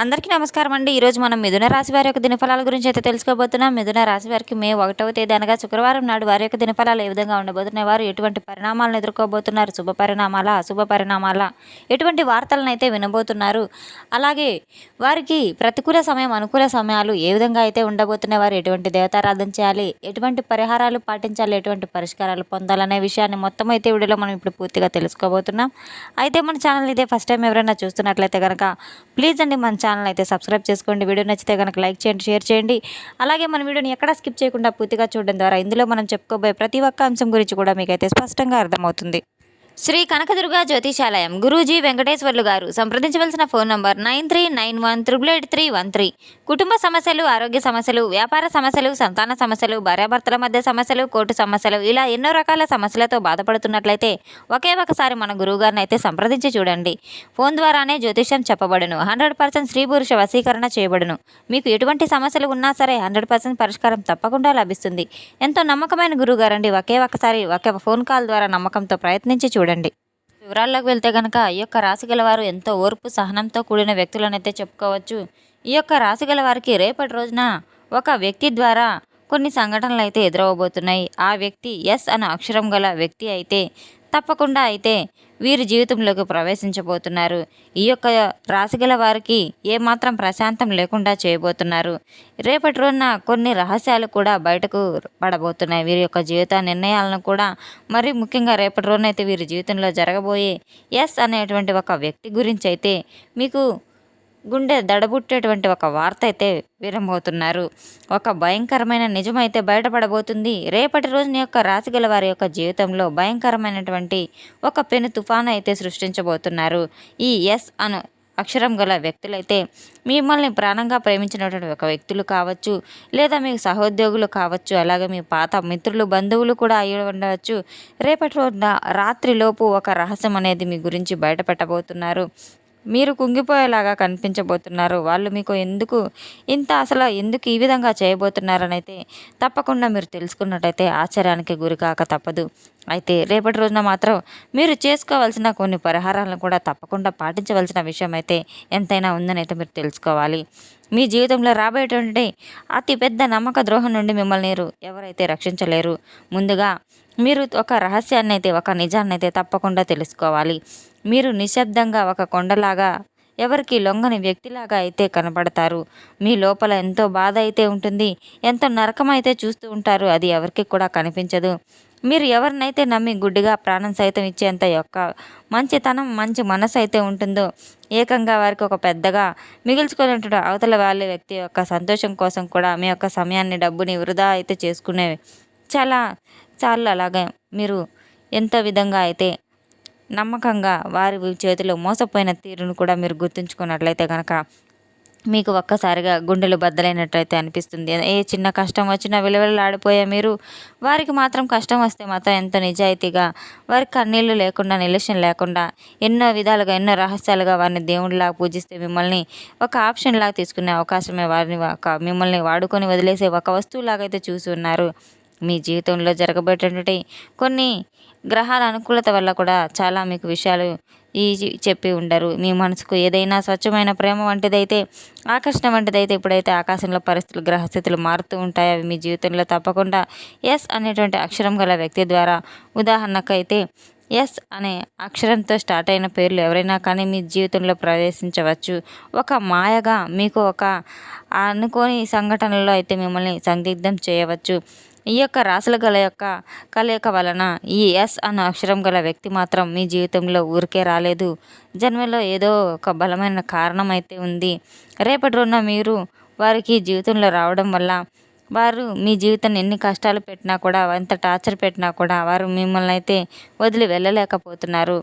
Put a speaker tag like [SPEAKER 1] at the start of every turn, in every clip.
[SPEAKER 1] అందరికీ నమస్కారం అండి. ఈరోజు మనం మిథున రాశి వారి యొక్క దినఫలాల గురించి అయితే తెలుసుకోబోతున్నాం. మిథున రాశి వారికి మే 1వ తేదీ అనగా శుక్రవారం నాడు వారి యొక్క దినఫలాలు ఏ విధంగా ఉండబోతున్నాయి, వారు ఎటువంటి పరిణామాలను ఎదుర్కోబోతున్నారు, శుభ పరిణామాలా, అశుభ పరిణామాలా, ఎటువంటి వార్తలను అయితే వినబోతున్నారు, అలాగే వారికి ప్రతికూల సమయం, అనుకూల సమయాలు ఏ విధంగా అయితే ఉండబోతున్నాయి, వారు ఎటువంటి దేవతారాధన చేయాలి, ఎటువంటి పరిహారాలు పాటించాలి, ఎటువంటి పరిష్కారాలు పొందాలనే విషయాన్ని మొత్తం అయితే వీడియోలో మనం ఇప్పుడు పూర్తిగా తెలుసుకోబోతున్నాం. అయితే మన ఛానల్ ఇదే ఫస్ట్ టైం ఎవరైనా చూస్తున్నట్లయితే కనుక ప్లీజ్ అండి మన ఛానల్ అయితే సబ్స్క్రైబ్ చేసుకోండి. వీడియో నచ్చితే కనుక లైక్ చేయండి, షేర్ చేయండి. అలాగే మన వీడియోని ఎక్కడా స్కిప్ చేయకుండా పూర్తిగా చూడడం ద్వారా ఇందులో మనం చెప్పుకోబోయే ప్రతి ఒక్క అంశం గురించి కూడా మీకైతే స్పష్టంగా అర్థమవుతుంది. శ్రీ కనకదుర్గ జ్యోతిషాలయం గురూజీ వెంకటేశ్వర్లు గారు. సంప్రదించవలసిన ఫోన్ నంబర్ 9391888313. కుటుంబ సమస్యలు, ఆరోగ్య సమస్యలు, వ్యాపార సమస్యలు, సంతాన సమస్యలు, భార్యాభర్తల మధ్య సమస్యలు, కోర్టు సమస్యలు, ఇలా ఎన్నో రకాల సమస్యలతో బాధపడుతున్నట్లయితే ఒకే ఒకసారి మన గురువుగారిని అయితే సంప్రదించి చూడండి. ఫోన్ ద్వారానే జ్యోతిష్యం చెప్పబడును. 100% స్త్రీ పురుష వశీకరణ చేయబడును. మీకు ఎటువంటి సమస్యలు ఉన్నా సరే 100% పరిష్కారం తప్పకుండా లభిస్తుంది. ఎంతో నమ్మకమైన గురువుగారండి. ఒకే ఒకసారి ఒకే ఫోన్ కాల్ ద్వారా నమ్మకంతో ప్రయత్నించి చూడండి. వివరాల్లోకి వెళ్తే కనుక ఈ యొక్క రాశి గలవారు ఎంతో ఓర్పు సహనంతో కూడిన వ్యక్తులనైతే చెప్పుకోవచ్చు. ఈ యొక్క రాశి గల వారికి రేపటి రోజున ఒక వ్యక్తి ద్వారా కొన్ని సంఘటనలు అయితే ఎదురవబోతున్నాయి. ఆ వ్యక్తి ఎస్ అనే అక్షరం గల వ్యక్తి అయితే తప్పకుండా అయితే వీరి జీవితంలోకి ప్రవేశించబోతున్నారు. ఈ యొక్క రాశిగల వారికి ఏమాత్రం ప్రశాంతం లేకుండా చేయబోతున్నారు. రేపటి రోజున కొన్ని రహస్యాలు కూడా బయటకు పడబోతున్నాయి. వీరి యొక్క జీవిత నిర్ణయాలను కూడా మరి ముఖ్యంగా రేపటి రోజున అయితే వీరి జీవితంలో జరగబోయే ఎస్ అనేటువంటి ఒక వ్యక్తి గురించి అయితే మీకు గుండె దడబుట్టేటువంటి ఒక వార్త అయితే వినబోతున్నారు. ఒక భయంకరమైన నిజమైతే బయటపడబోతుంది. రేపటి రోజున యొక్క రాశిగల వారి యొక్క జీవితంలో భయంకరమైనటువంటి ఒక పెను తుఫాను అయితే సృష్టించబోతున్నారు. ఈ ఎస్ అను అక్షరం గల వ్యక్తులైతే మిమ్మల్ని ప్రాణంగా ప్రేమించినటువంటి ఒక వ్యక్తులు కావచ్చు, లేదా మీకు సహోద్యోగులు కావచ్చు, అలాగే మీ పాత మిత్రులు, బంధువులు కూడా అయి ఉండవచ్చు. రేపటి రోజున రాత్రిలోపు ఒక రహస్యం అనేది మీ గురించి బయటపెట్టబోతున్నారు. మీరు కుంగిపోయేలాగా కనిపించబోతున్నారు. వాళ్ళు మీకు అసలు ఎందుకు ఈ విధంగా చేయబోతున్నారని అయితే తప్పకుండా మీరు తెలుసుకున్నట్టయితే ఆశ్చర్యానికి గురికాక తప్పదు. అయితే రేపటి రోజున మాత్రం మీరు చేసుకోవాల్సిన కొన్ని పరిహారాలను కూడా తప్పకుండా పాటించవలసిన విషయం అయితే ఎంతైనా ఉందని అయితే మీరు తెలుసుకోవాలి. మీ జీవితంలో రాబోయేటువంటి అతిపెద్ద నమ్మక ద్రోహం నుండి మిమ్మల్ని ఎవరైతే రక్షించలేరు. ముందుగా మీరు ఒక రహస్యాన్ని అయితే, ఒక నిజాన్ని అయితే తప్పకుండా తెలుసుకోవాలి. మీరు నిశ్శబ్దంగా ఒక కొండలాగా, ఎవరికి లొంగని వ్యక్తిలాగా అయితే కనపడతారు. మీ లోపల ఎంతో బాధ అయితే ఉంటుంది, ఎంతో నరకం అయితే చూస్తూ ఉంటారు. అది ఎవరికి కూడా కనిపించదు. మీరు ఎవరినైతే నమ్మి గుడ్డిగా ప్రాణం సైతం ఇచ్చేంత యొక్క మంచితనం, మంచి మనసు అయితే ఉంటుందో, ఏకంగా వారికి ఒక పెద్దగా మిగిల్చుకునేటువంటి అవతల వాళ్ళ వ్యక్తి యొక్క సంతోషం కోసం కూడా మీ యొక్క సమయాన్ని, డబ్బుని వృధా అయితే చేసుకునే చాలా చాలా అలాగే మీరు ఎంత విధంగా అయితే నమ్మకంగా వారి చేతిలో మోసపోయిన తీరును కూడా మీరు గుర్తుంచుకున్నట్లయితే కనుక మీకు ఒక్కసారిగా గుండెలు బద్దలైనట్లయితే అనిపిస్తుంది. ఏ చిన్న కష్టం వచ్చినా విలువలాడిపోయే మీరు వారికి మాత్రం కష్టం వస్తే మాత్రం ఎంతో నిజాయితీగా, వారికి కన్నీళ్లు లేకుండా, నిర్లక్ష్యం లేకుండా, ఎన్నో విధాలుగా, ఎన్నో రహస్యాలుగా వారిని దేవుడిలాగా పూజిస్తే మిమ్మల్ని ఒక ఆప్షన్లాగా తీసుకునే అవకాశమే వారిని మిమ్మల్ని వాడుకొని వదిలేసే ఒక వస్తువులాగా అయితే చూసి ఉన్నారు. మీ జీవితంలో జరగబోయేటటువంటి కొన్ని గ్రహాల అనుకూలత వల్ల కూడా చాలా మీకు విషయాలు చెప్పి ఉండరు. మీ మనసుకు ఏదైనా స్వచ్ఛమైన ప్రేమ వంటిదైతే, ఆకర్షణ వంటిదైతే ఇప్పుడైతే ఆకాశంలో పరిస్థితులు, గ్రహస్థితులు మారుతూ ఉంటాయి. అవి మీ జీవితంలో తప్పకుండా ఎస్ అనేటువంటి అక్షరం గల వ్యక్తి ద్వారా, ఉదాహరణకైతే ఎస్ అనే అక్షరంతో స్టార్ట్ అయిన పేర్లు ఎవరైనా కానీ మీ జీవితంలో ప్రవేశించవచ్చు. ఒక మాయగా మీకు ఒక అనుకోని సంఘటనలో అయితే మిమ్మల్ని సందిగ్ధం చేయవచ్చు. ఈ యొక్క రాసుల గల యొక్క కలయిక వలన ఈ ఎస్ అన్న అక్షరం గల వ్యక్తి మాత్రం మీ జీవితంలో ఊరికే రాలేదు. జన్మలో ఏదో ఒక బలమైన కారణం అయితే ఉంది. రేపటి రోజున మీరు వారికి జీవితంలో రావడం వల్ల వారు మీ జీవితాన్ని ఎన్ని కష్టాలు పెట్టినా కూడా, ఎంత టార్చర్ పెట్టినా కూడా వారు మిమ్మల్ని అయితే వదిలి వెళ్ళలేకపోతున్నారు.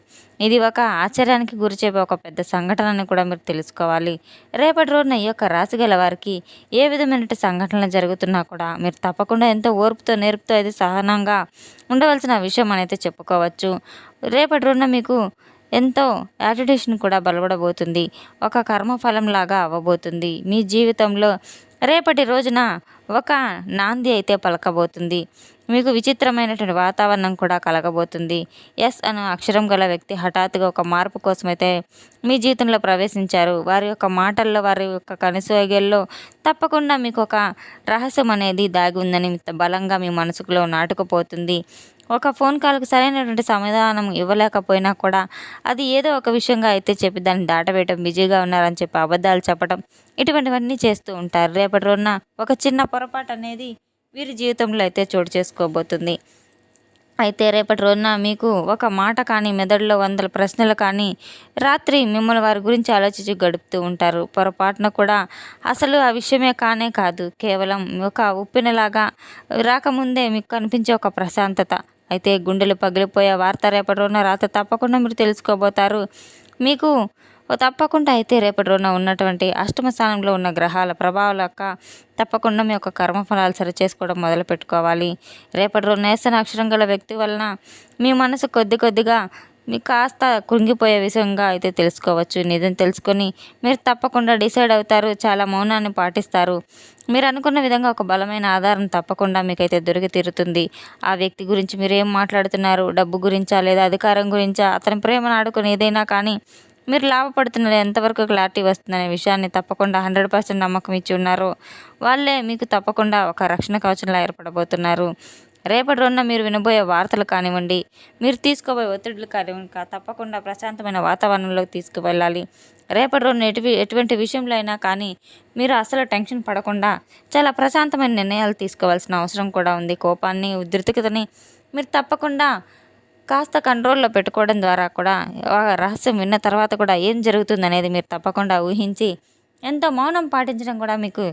[SPEAKER 1] ఇది ఒక ఆశ్చర్యానికి గురిచేపే ఒక పెద్ద సంఘటనని కూడా మీరు తెలుసుకోవాలి. రేపటి రోజున ఈ యొక్క రాశి గల వారికి ఏ విధమైన సంఘటనలు జరుగుతున్నా కూడా మీరు తప్పకుండా ఎంతో ఓర్పుతో, నేర్పుతో అయితే సహనంగా ఉండవలసిన విషయం అనేది చెప్పుకోవచ్చు. రేపటి రోజున మీకు ఎంతో యాటిట్యూషన్ కూడా బలపడబోతుంది. ఒక కర్మఫలం లాగా అవ్వబోతుంది. మీ జీవితంలో రేపటి రోజున ఒక నాంది అయితే పలకబోతుంది. మీకు విచిత్రమైనటువంటి వాతావరణం కూడా కలగబోతుంది. ఎస్ అనే అక్షరం గల వ్యక్తి హఠాత్తుగా ఒక మార్పు కోసమైతే మీ జీవితంలో ప్రవేశించారు. వారి యొక్క మాటల్లో, వారి యొక్క కనుసైగల్లో తప్పకుండా మీకు ఒక రహస్యం అనేది దాగి ఉందని బలంగా మీ మనసులో నాటుకుపోతుంది. ఒక ఫోన్ కాల్‌కు సరైనటువంటి సమాధానం ఇవ్వలేకపోయినా కూడా అది ఏదో ఒక విషయంగా అయితే చెప్పి దాన్ని దాటవేయటం, బిజీగా ఉన్నారని చెప్పి అబద్ధాలు చెప్పడం, ఇటువంటివన్నీ చేస్తూ ఉంటారు. రేపటి రోజున ఒక చిన్న పొరపాటు అనేది వీరి జీవితంలో అయితే చోటు చేసుకోబోతుంది. అయితే రేపటి రోజున మీకు ఒక మాట కానీ, మెదడులో వందల ప్రశ్నలు కానీ, రాత్రి మిమ్మల్ని వారి గురించి ఆలోచించి గడుపుతూ ఉంటారు. పొరపాటున కూడా అసలు ఆ విషయమే కానే కాదు. కేవలం ఒక ఉప్పెనలాగా రాకముందే మీకు కనిపించే ఒక ప్రశాంతత. అయితే గుండెలు పగిలిపోయే వార్త రేపటి రోజున రాత్రి తప్పకుండా మీరు తెలుసుకోబోతారు. మీకు తప్పకుండా అయితే రేపటి రోజున ఉన్నటువంటి అష్టమ స్థానంలో ఉన్న గ్రహాల ప్రభావాల తప్పకుండా మీ యొక్క కర్మఫలాలు సరిచేసుకోవడం మొదలు పెట్టుకోవాలి. రేపటి రోజున నేసన అక్షరం గల వ్యక్తి వలన మీ మనసు కొద్దిగా మీకు కాస్త కృంగిపోయే విషయంగా అయితే తెలుసుకోవచ్చు. నిజం తెలుసుకొని మీరు తప్పకుండా డిసైడ్ అవుతారు. చాలా మౌనాన్ని పాటిస్తారు. మీరు అనుకున్న విధంగా ఒక బలమైన ఆధారం తప్పకుండా మీకైతే దొరికి తీరుతుంది. ఆ వ్యక్తి గురించి మీరు ఏం మాట్లాడుతున్నారు? డబ్బు గురించా, లేదా అధికారం గురించా, అతని ప్రేమను ఆడుకుని ఏదైనా కానీ మీరు లాభపడుతున్నారు ఎంతవరకు క్లారిటీ వస్తుందనే విషయాన్ని తప్పకుండా 100% నమ్మకం ఇచ్చి ఉన్నారో వాళ్ళే మీకు తప్పకుండా ఒక రక్షణ కవచంలా ఏర్పడబోతున్నారు. రేపటి రోజున మీరు వినబోయే వార్తలు కానివ్వండి, మీరు తీసుకోబోయే ఒత్తిడులు కానివ్వండి, తప్పకుండా ప్రశాంతమైన వాతావరణంలోకి తీసుకువెళ్ళాలి. రేపటి రోజున ఎటువంటి విషయంలో అయినా కానీ మీరు అసలు టెన్షన్ పడకుండా చాలా ప్రశాంతమైన నిర్ణయాలు తీసుకోవాల్సిన అవసరం కూడా ఉంది. కోపాన్ని, ఉద్రిక్తతని మీరు తప్పకుండా కాస్త కంట్రోల్లో పెట్టుకోవడం ద్వారా కూడా రహస్యం విన్న తర్వాత కూడా ఏం జరుగుతుందనేది మీరు తప్పకుండా ఊహించి ఎంతో మౌనం పాటించడం కూడా మీకు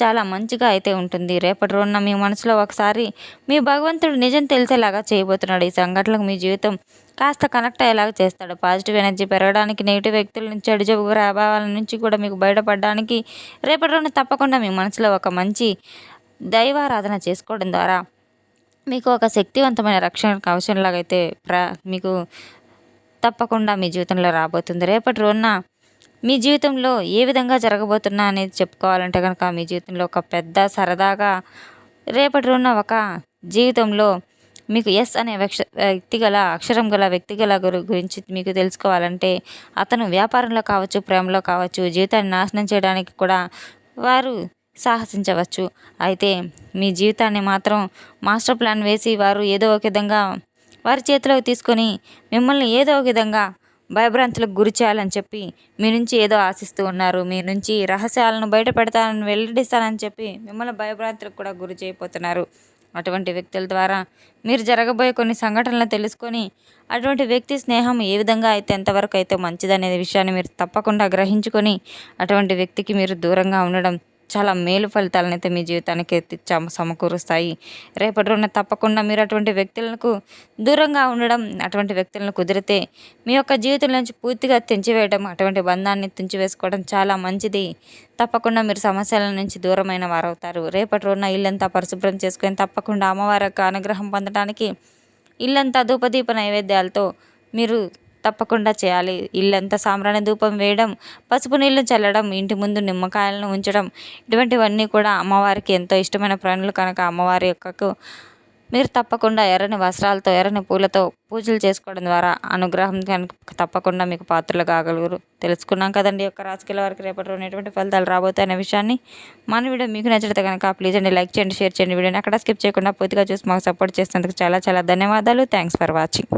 [SPEAKER 1] చాలా మంచిగా అయితే ఉంటుంది. రేపటి రోజున మీ మనసులో ఒకసారి మీ భగవంతుడు నిజం తెలిసేలాగా చేయబోతున్నాడు. ఈ సంఘటనలకు మీ జీవితం కాస్త కనెక్ట్ అయ్యేలాగా చేస్తాడు. పాజిటివ్ ఎనర్జీ పెరగడానికి, నెగిటివ్ వ్యక్తుల నుంచి, చెడు ప్రభావాల నుంచి కూడా మీకు బయటపడడానికి రేపటి రోజున తప్పకుండా మీ మనసులో ఒక మంచి దైవారాధన చేసుకోవడం ద్వారా మీకు ఒక శక్తివంతమైన రక్షణ కవచంలాగా అయితే మీకు తప్పకుండా మీ జీవితంలో రాబోతుంది. రేపటి రోజున మీ జీవితంలో ఏ విధంగా జరగబోతున్నా అనేది చెప్పుకోవాలంటే కనుక మీ జీవితంలో ఒక పెద్ద సరదాగా రేపటి రోజున ఒక జీవితంలో మీకు ఎస్ అనే వ్యక్తి గల అక్షరం గల వ్యక్తి గల గురించి మీకు తెలుసుకోవాలంటే అతను వ్యాపారంలో కావచ్చు, ప్రేమలో కావచ్చు, జీవితాన్ని నాశనం చేయడానికి కూడా వారు సాహసించవచ్చు. అయితే మీ జీవితాన్ని మాత్రం మాస్టర్ ప్లాన్ వేసి వారు ఏదో ఒక విధంగా వారి చేతిలోకి తీసుకొని మిమ్మల్ని ఏదో ఒక విధంగా భయభ్రాంతులకు గురి చేయాలని చెప్పి మీ నుంచి ఏదో ఆశిస్తూ ఉన్నారు. మీ నుంచి రహస్యాలను బయట పెడతానని వెల్లడిస్తానని చెప్పి మిమ్మల్ని భయభ్రాంతులకు కూడా గురి చేయబోతున్నారు. అటువంటి వ్యక్తుల ద్వారా మీరు జరగబోయే కొన్ని సంఘటనలు తెలుసుకొని అటువంటి వ్యక్తి స్నేహం ఏ విధంగా అయితే ఎంతవరకు అయితే మంచిదనే విషయాన్ని మీరు తప్పకుండా గ్రహించుకొని అటువంటి వ్యక్తికి మీరు దూరంగా ఉండడం చాలా మేలు ఫలితాలను అయితే మీ జీవితానికి సమకూరుస్తాయి. రేపటి రోజున తప్పకుండా మీరు అటువంటి వ్యక్తులకు దూరంగా ఉండడం, అటువంటి వ్యక్తులను కుదిరితే మీ యొక్క జీవితం నుంచి పూర్తిగా తెంచివేయడం, అటువంటి బంధాన్ని తుంచివేసుకోవడం చాలా మంచిది. తప్పకుండా మీరు సమస్యల నుంచి దూరమైన వారవుతారు. రేపటి రోజున ఇల్లంతా పరిశుభ్రం చేసుకొని తప్పకుండా అమ్మవారి యొక్క అనుగ్రహం పొందడానికి ఇల్లంతా ధూపదీప నైవేద్యాలతో మీరు తప్పకుండా చేయాలి. ఇల్లంతా సాంబ్రాణి ధూపం వేయడం, పసుపు నీళ్లు చల్లడం, ఇంటి ముందు నిమ్మకాయలను ఉంచడం, ఇటువంటివన్నీ కూడా అమ్మవారికి ఎంతో ఇష్టమైన ప్రాణులు కనుక అమ్మవారి యొక్కకు మీరు తప్పకుండా ఎర్రని వస్త్రాలతో, ఎర్రని పూలతో పూజలు చేసుకోవడం ద్వారా అనుగ్రహం కనుక తప్పకుండా మీకు పాత్రలు కాగలుగురు. తెలుసుకున్నాం కదండి యొక్క రాజకీయాల వరకు రేపటి రోజున ఎటువంటి ఫలితాలు రాబోతాయి అనే విషయాన్ని. మన వీడియో మీకు నచ్చితే కనుక ప్లీజ్ అండి లైక్ చేయండి, షేర్ చేయండి. వీడియోని అక్కడ స్కిప్ చేయకుండా పూర్తిగా చూసి మాకు సపోర్ట్ చేసినందుకు చాలా చాలా ధన్యవాదాలు. Thanks for watching.